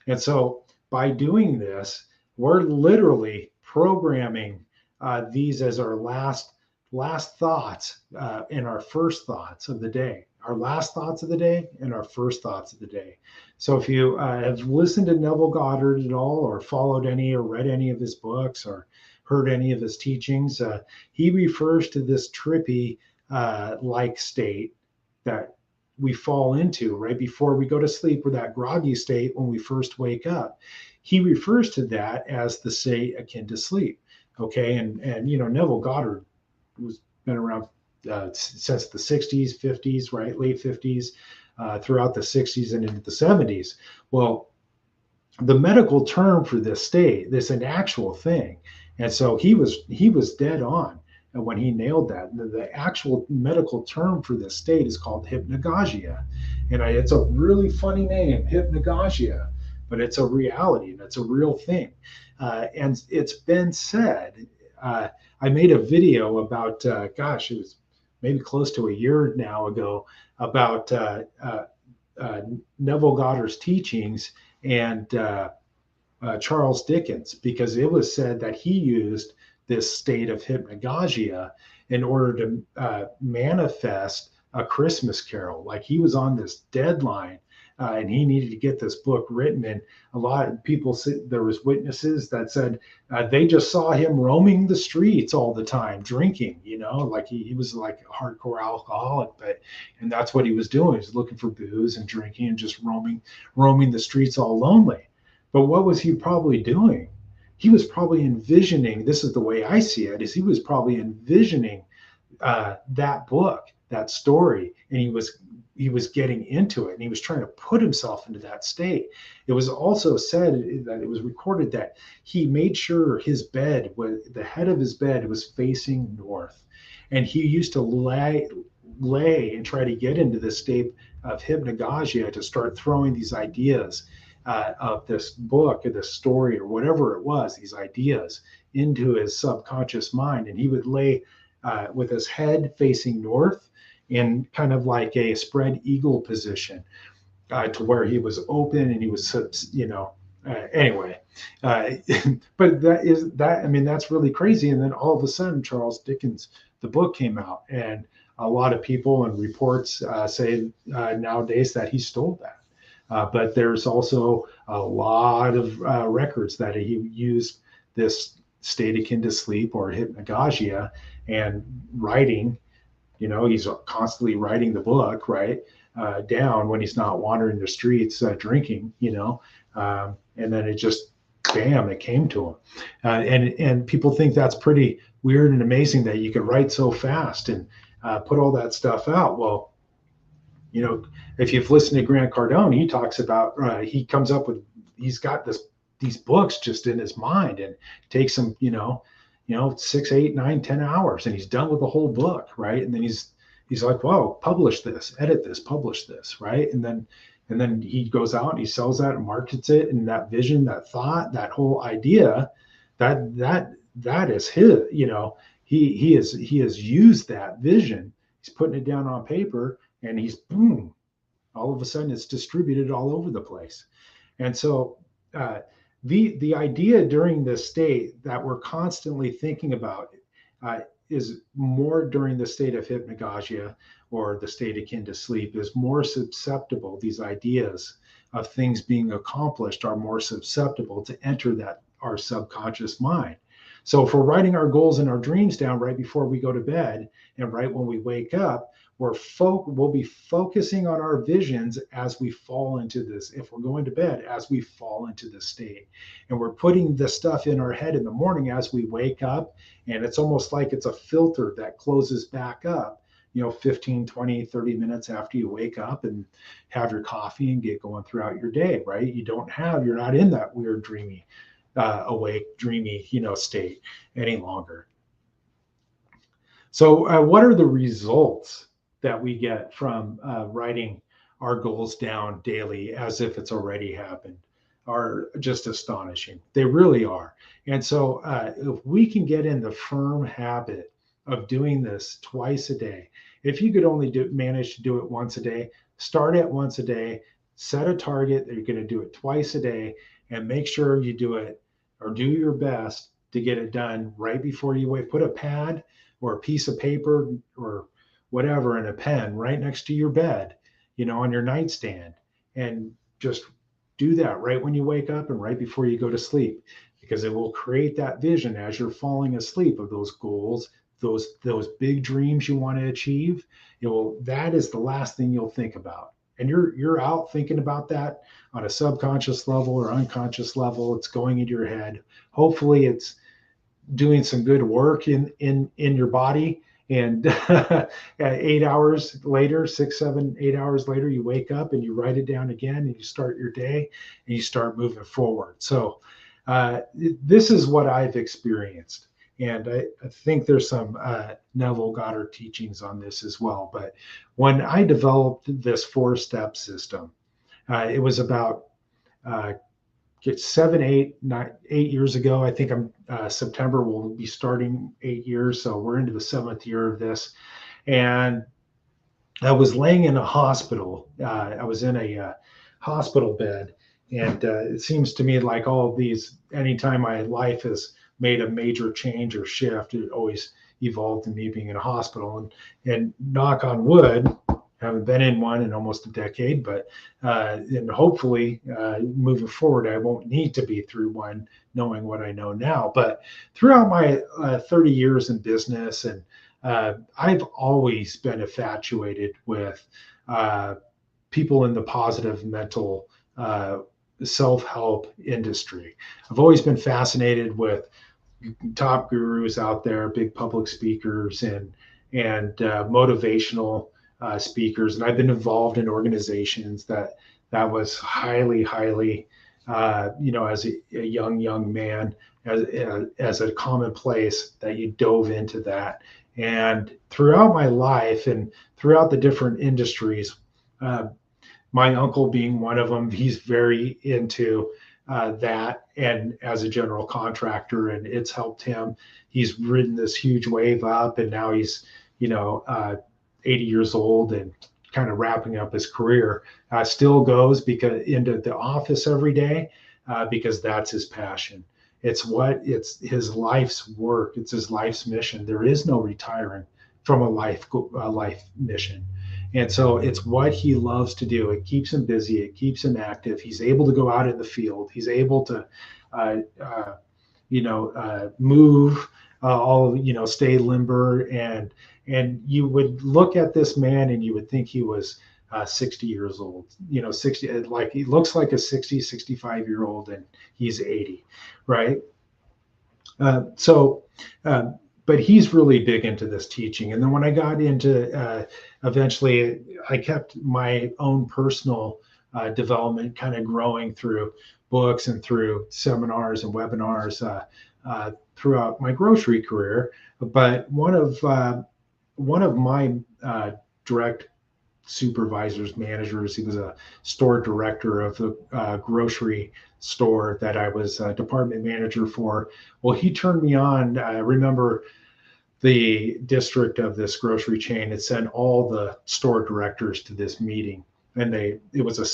And so by doing this, we're literally programming these as our last thoughts and our first thoughts of the day, our last thoughts of the day and our first thoughts of the day. So if you have listened to Neville Goddard at all, or followed any or read any of his books, or heard any of his teachings, he refers to this trippy like state that we fall into right before we go to sleep, or that groggy state when we first wake up. He refers to that as the state akin to sleep. Okay, and Neville Goddard was been around since the 60s, 50s, right, late 50s, throughout the 60s and into the 70s. Well, the medical term for this state, this an actual thing, and so he was dead on. And when he nailed that, the actual medical term for this state is called hypnagogia. And it's a really funny name, hypnagogia, but it's a reality, and it's a real thing. And it's been said, I made a video about, it was maybe close to a year now ago, about Neville Goddard's teachings and Charles Dickens, because it was said that he used this state of hypnagogia in order to manifest a Christmas Carol. Like, he was on this deadline and he needed to get this book written. And a lot of people said, there was witnesses that said they just saw him roaming the streets all the time, drinking, like he was like a hardcore alcoholic, and that's what he was doing. He was looking for booze and drinking and just roaming the streets all lonely. But what was he probably doing? he was probably envisioning, this is the way I see it, is he was probably envisioning that book, that story, and he was getting into it, and he was trying to put himself into that state. It was also said that it was recorded that he made sure his bed was, the head of his bed was facing north, and he used to lay and try to get into this state of hypnagogia to start throwing these ideas of this book or this story or whatever it was, these ideas into his subconscious mind, and he would lay with his head facing north in kind of like a spread eagle position to where he was open and he was, anyway. But I mean, that's really crazy. And then all of a sudden, Charles Dickens, the book came out, and a lot of people and reports say nowadays that he stole that. But there's also a lot of records that he used this state akin to sleep or hypnagogia and writing. He's constantly writing the book, right, down when he's not wandering the streets drinking, and then it just, bam, it came to him. And people think that's pretty weird and amazing that you could write so fast and put all that stuff out. Well, if you've listened to Grant Cardone, he talks about, he comes up with, he's got these books just in his mind, and takes him, 6, 8, 9, 10 hours, and he's done with the whole book, right? And then he's like, whoa, publish this, edit this, publish this, right? And then he goes out and he sells that and markets it, and that vision, that thought, that whole idea, that is his, he has used that vision. He's putting it down on paper, and he's boom, all of a sudden it's distributed all over the place. And so the idea during this state that we're constantly thinking about is more during the state of hypnagogia, or the state akin to sleep, is more susceptible. These ideas of things being accomplished are more susceptible to enter our subconscious mind. So if we're writing our goals and our dreams down right before we go to bed, and right when we wake up, we'll be focusing on our visions as we fall into this. If we're going to bed, as we fall into this state, and we're putting the stuff in our head in the morning as we wake up, and it's almost like it's a filter that closes back up, 15, 20, 30 minutes after you wake up and have your coffee and get going throughout your day, right? You're not in that weird dreamy, awake, dreamy, state any longer. So what are the results that we get from writing our goals down daily as if it's already happened? Are just astonishing. They really are. And so if we can get in the firm habit of doing this twice a day, if you could only manage to do it once a day, start at once a day, set a target that you're going to do it twice a day, and make sure you do it, or do your best to get it done right before you wake. Put a pad or a piece of paper or whatever and a pen right next to your bed, on your nightstand, and just do that right when you wake up and right before you go to sleep, because it will create that vision as you're falling asleep of those goals, those big dreams you want to achieve. That is the last thing you'll think about. And you're out thinking about that on a subconscious level or unconscious level. It's going into your head. Hopefully it's doing some good work in your body. And 8 hours later, 6, 7, 8 hours later, you wake up and you write it down again, and you start your day and you start moving forward. So this is what I've experienced. And I think there's some Neville Goddard teachings on this as well. But when I developed this 4-step system, it was about 7, 8 years ago. I think September will be starting 8 years. So we're into the 7th year of this. And I was laying in a hospital. I was in a hospital bed. And it seems to me like all of these, anytime my life has made a major change or shift, it always evolved in me being in a hospital. And knock on wood, haven't been in one in almost a decade, but and hopefully moving forward, I won't need to be through one, knowing what I know now. But throughout my 30 years in business, and I've always been infatuated with people in the positive mental self-help industry. I've always been fascinated with top gurus out there, big public speakers and motivational speakers, and I've been involved in organizations that was highly, as a young man, as a commonplace that you dove into that. And throughout my life and throughout the different industries, uh, my uncle being one of them, he's very into that and as a general contractor, and it's helped him. He's ridden this huge wave up, and now he's, you know, 80 years old and kind of wrapping up his career. Still goes because into the office every day because that's his passion. It's his life's work. It's his life's mission. There is no retiring from a life mission. And so it's what he loves to do. It keeps him busy. It keeps him active. He's able to go out in the field. He's able to, uh, uh, move, stay limber. And you would look at this man and you would think he was 60 years old, 60, like he looks like a 60, 65-year-old, and he's 80, right? So, but he's really big into this teaching. And then when I got into, eventually, I kept my own personal development kind of growing through books and through seminars and webinars throughout my grocery career. But one of my direct supervisors, managers. He was a store director of the grocery store that I was a department manager for. Well, he turned me on. I remember the district of this grocery chain had sent all the store directors to this meeting. And it was a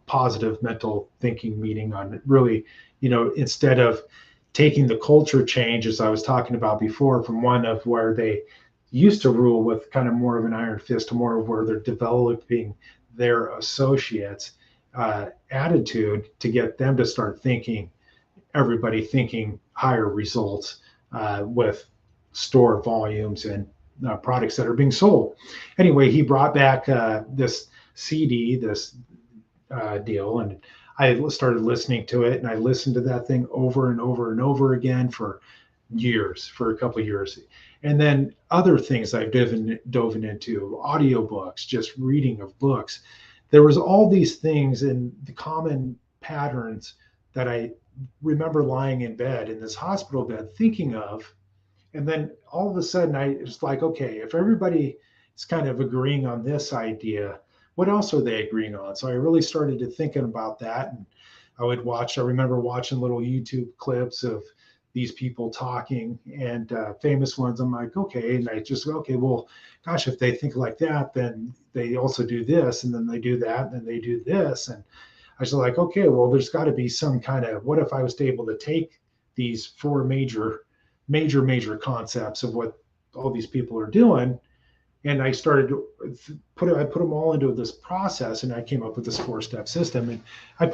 positive mental thinking meeting on really, instead of taking the culture change, as I was talking about before, from one of where they used to rule with kind of more of an iron fist to more of where they're developing their associates attitude to get them to start everybody thinking higher results with store volumes and products that are being sold. Anyway, he brought back this CD, this deal, and I started listening to it, and I listened to that thing over and over and over again for a couple of years. And then other things I've dove into, audiobooks, just reading of books. There was all these things and the common patterns that I remember lying in bed, in this hospital bed, thinking of. And then all of a sudden, I was like, okay, if everybody is kind of agreeing on this idea, what else are they agreeing on? So I really started to thinking about that. And I remember watching little YouTube clips of these people talking and famous ones. I'm like, okay. And I just go, okay, well, gosh, if they think like that, then they also do this, and then they do that, and then they do this. And I was like, okay, well, there's got to be some kind of, what if I was able to take these four major concepts of what all these people are doing, and I started to I put them all into this process, and I came up with this 4-step system, and I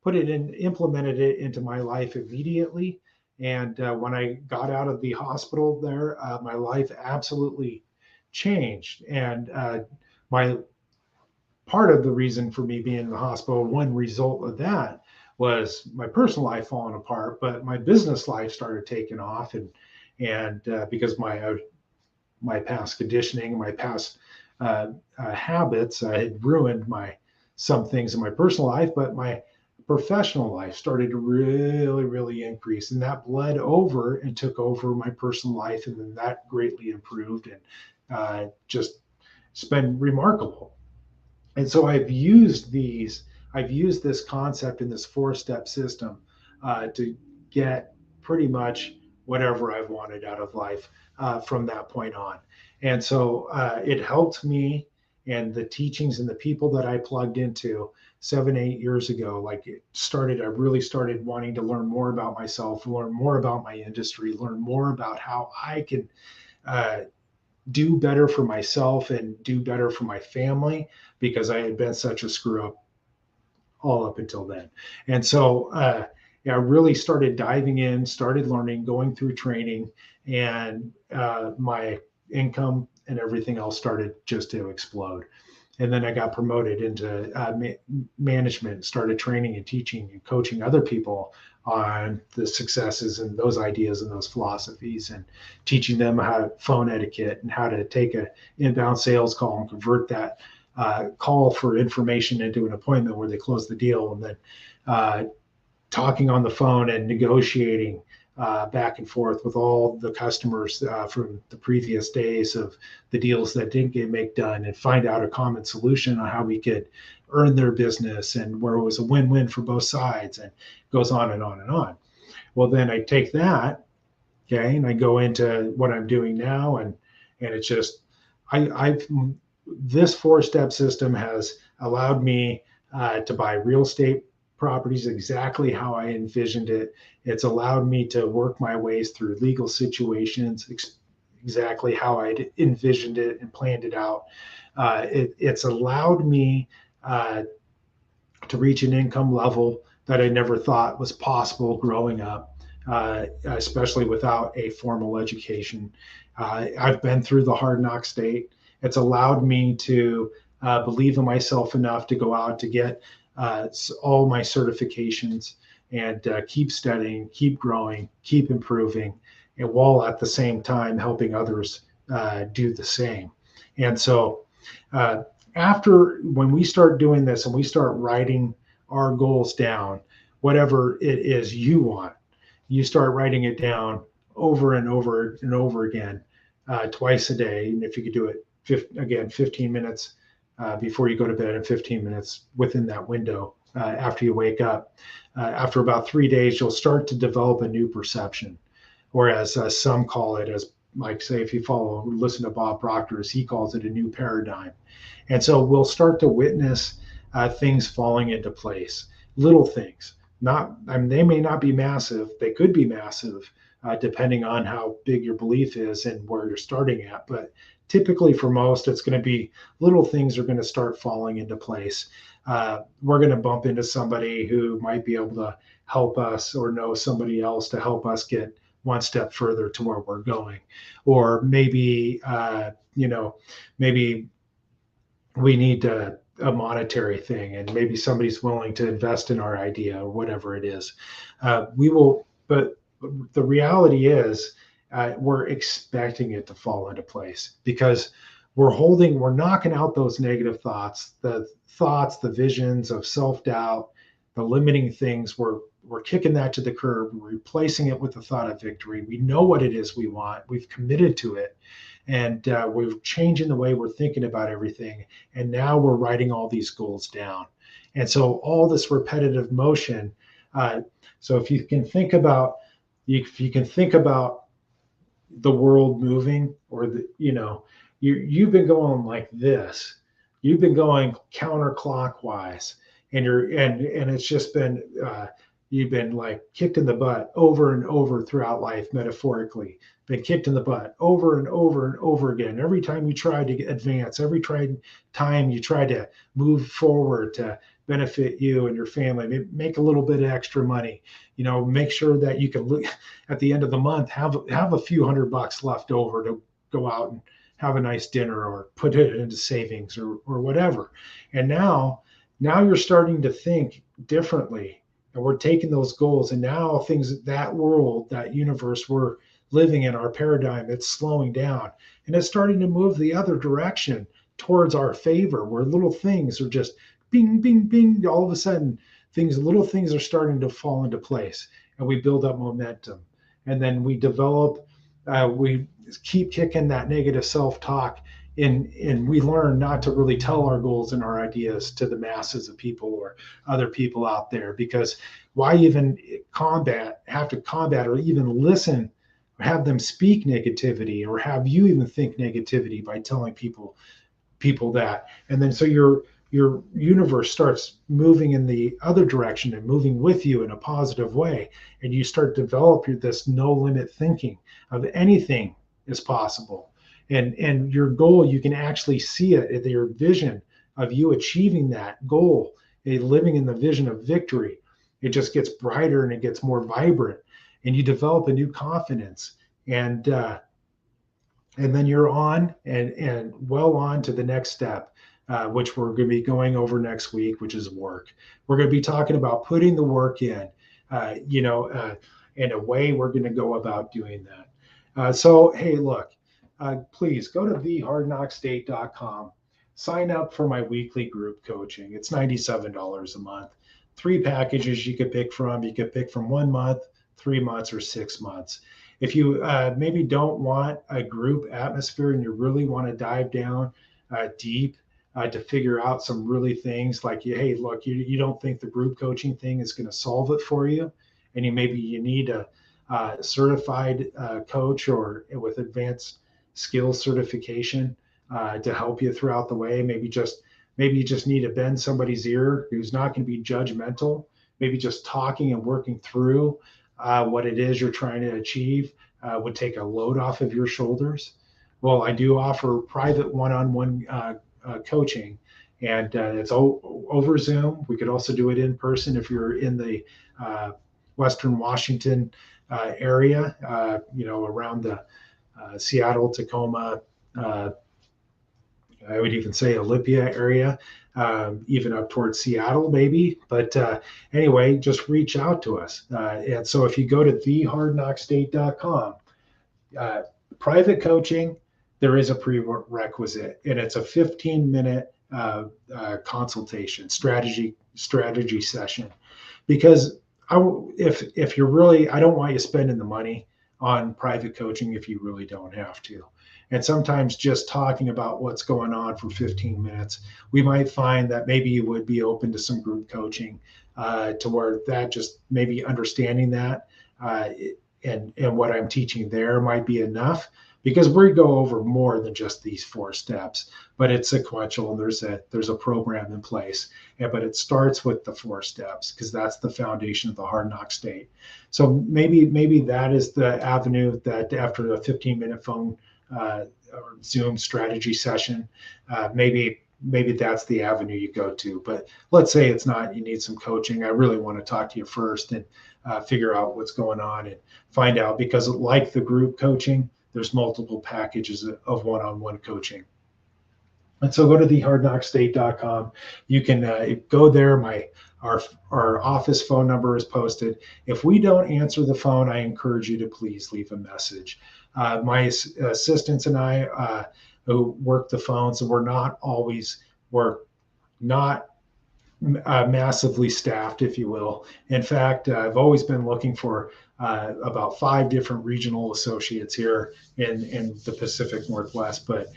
implemented it into my life immediately. And when I got out of the hospital there, my life absolutely changed. And my part of the reason for me being in the hospital, one result of that was my personal life falling apart, but my business life started taking off, and because my past conditioning, my past habits had ruined some things in my personal life, but my professional life started to really increase, and that bled over and took over my personal life, and then that greatly improved, and just it's been remarkable. And so I've used this concept in this 4-step system to get pretty much whatever I've wanted out of life from that point on. And so it helped me, and the teachings and the people that I plugged into 7, 8 years ago, I really started wanting to learn more about myself, learn more about my industry, learn more about how I can do better for myself and do better for my family, because I had been such a screw up all up until then. And so I really started diving in, started learning, going through training, and my income and everything else started just to explode. And then I got promoted into management, started training and teaching and coaching other people on the successes and those ideas and those philosophies, and teaching them how phone etiquette and how to take a inbound sales call and convert that call for information into an appointment where they close the deal, and then talking on the phone and negotiating back and forth with all the customers from the previous days of the deals that didn't make done, and find out a common solution on how we could earn their business and where it was a win-win for both sides, and goes on and on and on. Well, then I take that, okay, and I go into what I'm doing now, and it's just I've this 4-step system has allowed me to buy real estate properties exactly how I envisioned it. It's allowed me to work my ways through legal situations exactly how I envisioned it and planned it out. It's allowed me to reach an income level that I never thought was possible growing up, especially without a formal education. I've been through the hard knock state. It's allowed me to believe in myself enough to go out to get all my certifications and keep studying, keep growing, keep improving, and while at the same time helping others do the same. And so after when we start doing this and we start writing our goals down, whatever it is you want, you start writing it down over and over and over again, twice a day. And if you could do it, 15 minutes before you go to bed and 15 minutes within that window after you wake up. After about 3 days, you'll start to develop a new perception, or as some call it, as like say if you listen to Bob Proctor, as he calls it, a new paradigm. And so we'll start to witness things falling into place, little things. They may not be massive. They could be massive, depending on how big your belief is and where you're starting at. But typically for most, it's going to be little things are going to start falling into place. We're going to bump into somebody who might be able to help us, or know somebody else to help us get one step further to where we're going. Or maybe, maybe we need a monetary thing, and maybe somebody's willing to invest in our idea, or whatever it is. We will, but the reality is, we're expecting it to fall into place, because we're knocking out those negative thoughts, the visions of self-doubt, the limiting things. We're kicking that to the curb. We're replacing it with the thought of victory. We know what it is we want. We've committed to it. And we're changing the way we're thinking about everything. And now we're writing all these goals down. And so all this repetitive motion. So if you can think about, the world moving, or you've been going like this, you've been going counterclockwise, and it's just been you've been like kicked in the butt over and over throughout life, metaphorically, been kicked in the butt over and over and over again. Every time you try to advance, time you try to move forward to benefit you and your family, make a little bit of extra money, make sure that you can look at the end of the month, have a few $100 left over to go out and have a nice dinner, or put it into savings, or whatever. And now you're starting to think differently, and we're taking those goals, and now that world, that universe we're living in, our paradigm, it's slowing down, and it's starting to move the other direction towards our favor, where little things are just bing, bing, bing. All of a sudden, little things are starting to fall into place, and we build up momentum. And then we keep kicking that negative self-talk, and we learn not to really tell our goals and our ideas to the masses of people or other people out there, because why even have to combat or even listen, or have them speak negativity, or have you even think negativity by telling people that. And then so your universe starts moving in the other direction, and moving with you in a positive way, and you start developing this no limit thinking of anything is possible. And your goal, you can actually see it, your vision of you achieving that goal, living in the vision of victory. It just gets brighter, and it gets more vibrant, and you develop a new confidence, and then you're on and well on to the next step. which we're going to be going over next week, which is work. We're going to be talking about putting the work in, in a way we're going to go about doing that. So, hey, look, please go to thehardknockstate.com. Sign up for my weekly group coaching. It's $97 a month. 3 packages you could pick from. You could pick from 1 month, 3 months, or 6 months. If you maybe don't want a group atmosphere and you really want to dive down deep to figure out some really things like, hey, look, you don't think the group coaching thing is going to solve it for you, and you need a certified coach or with advanced skills certification to help you throughout the way. Maybe you just need to bend somebody's ear who's not going to be judgmental. Maybe just talking and working through what it is you're trying to achieve would take a load off of your shoulders. Well, I do offer private one-on-one coaching, and it's over Zoom. We could also do it in person if you're in the Western Washington area, around the Seattle, Tacoma, I would even say Olympia area, even up towards Seattle, maybe. But anyway, just reach out to us. And so if you go to thehardknockstate.com, private coaching, there is a prerequisite, and it's a 15-minute consultation, strategy session. Because if you're really, I don't want you spending the money on private coaching if you really don't have to. And sometimes just talking about what's going on for 15 minutes, we might find that maybe you would be open to some group coaching to where that just maybe understanding that and what I'm teaching there might be enough, because we go over more than just these 4 steps, but it's sequential and there's a program in place. But it starts with the 4 steps because that's the foundation of the Hard Knock State. So maybe that is the avenue that after a 15-minute phone or Zoom strategy session, maybe that's the avenue you go to. But let's say it's not, you need some coaching. I really want to talk to you first and figure out what's going on and find out, because like the group coaching, there's multiple packages of one-on-one coaching. And so go to thehardknockstate.com. You can go there. Our office phone number is posted. If we don't answer the phone, I encourage you to please leave a message. My assistants and I who work the phones, and we're not massively staffed, if you will. In fact, I've always been looking for about 5 different regional associates here in the Pacific Northwest. But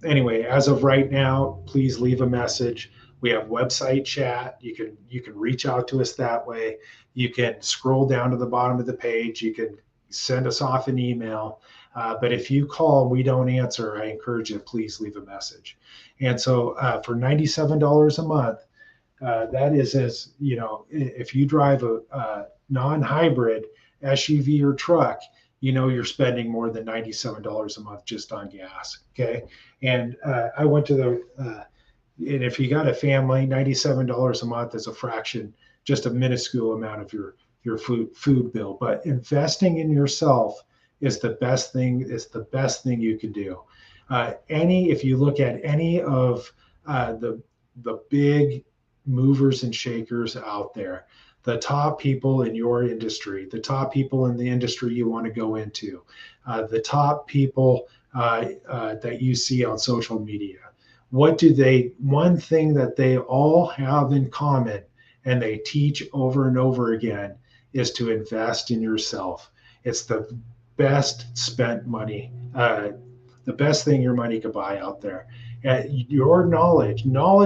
anyway, as of right now, please leave a message. We have website chat. You can reach out to us that way. You can scroll down to the bottom of the page. You can send us off an email. But if you call and we don't answer, I encourage you to please leave a message. And so for $97 a month, that is, as you know, if you drive a non-hybrid SUV or truck, you're spending more than $97 a month just on gas. Okay. And I went to and if you got a family, $97 a month is a fraction, just a minuscule amount of your food bill. But investing in yourself is the best thing. It's the best thing you can do. If you look at any of the big movers and shakers out there, the top people in your industry, the top people in the industry you want to go into, the top people that you see on social media, one thing that they all have in common and they teach over and over again is to invest in yourself. It's the best spent money, the best thing your money could buy out there. Your knowledge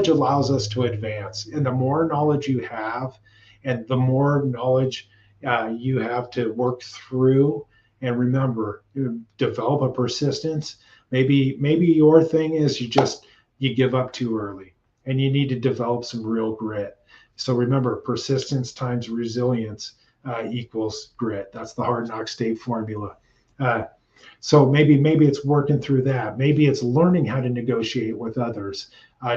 allows us to advance. And the more knowledge you have, and the more knowledge you have to work through, and remember, develop a persistence. Maybe your thing is you give up too early, and you need to develop some real grit. So remember, persistence times resilience equals grit. That's the Hard Knock State formula. So maybe it's working through that. Maybe it's learning how to negotiate with others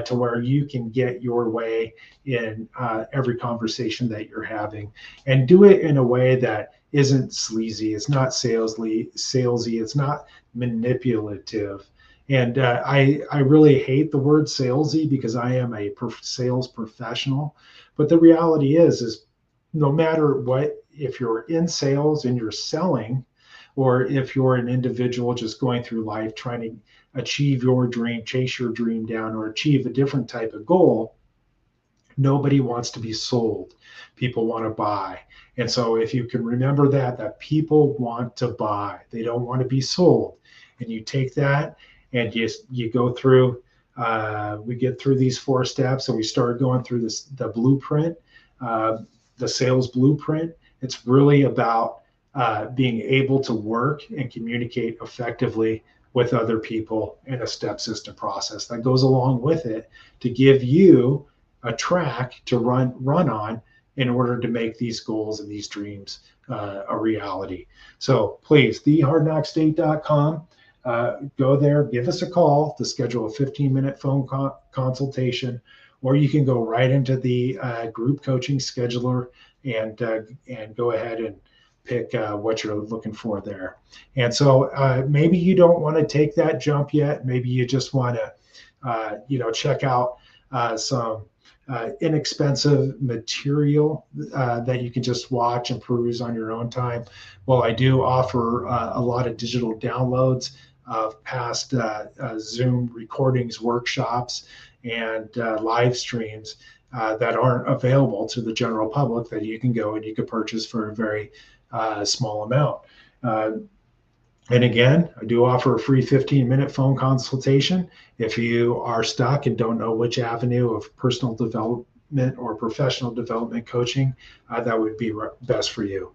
to where you can get your way in every conversation that you're having, and do it in a way that isn't sleazy. It's not salesy. It's not manipulative. And I really hate the word salesy because I am a sales professional. But the reality is no matter what, if you're in sales and you're selling, or if you're an individual just going through life trying to achieve your dream, chase your dream down, or achieve a different type of goal, nobody wants to be sold. People want to buy. And so if you can remember that people want to buy, they don't want to be sold. And you take that and you go through, we get through these 4 steps and we start going through the blueprint, uh, the sales blueprint. It's really about being able to work and communicate effectively with other people in a step system process that goes along with it to give you a track to run on in order to make these goals and these dreams a reality. So please, thehardknockstate.com. Go there, give us a call to schedule a 15-minute phone consultation, or you can go right into the group coaching scheduler and go ahead and pick what you're looking for there. And so maybe you don't want to take that jump yet. Maybe you just want to, check out some inexpensive material that you can just watch and peruse on your own time. Well, I do offer a lot of digital downloads of past Zoom recordings, workshops, and live streams that aren't available to the general public that you can go and you can purchase for a very small amount. And again, I do offer a free 15-minute phone consultation. If you are stuck and don't know which avenue of personal development or professional development coaching that would be best for you,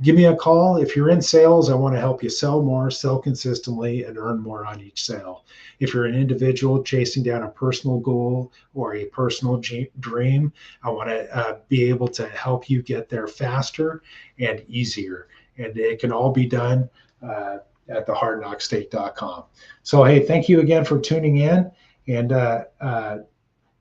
give me a call. If you're in sales, I want to help you sell more, sell consistently, and earn more on each sale. If you're an individual chasing down a personal goal or a personal dream, I want to be able to help you get there faster and easier. And it can all be done at thehardknockstate.com. So, hey, thank you again for tuning in. And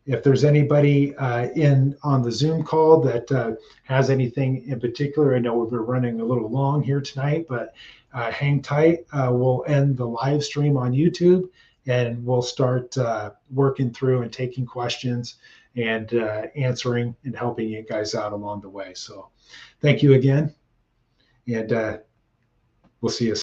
if there's anybody in on the Zoom call that has anything in particular, I know we've been running a little long here tonight, but hang tight. We'll end the live stream on YouTube and we'll start working through and taking questions and answering and helping you guys out along the way. So thank you again. And we'll see you soon.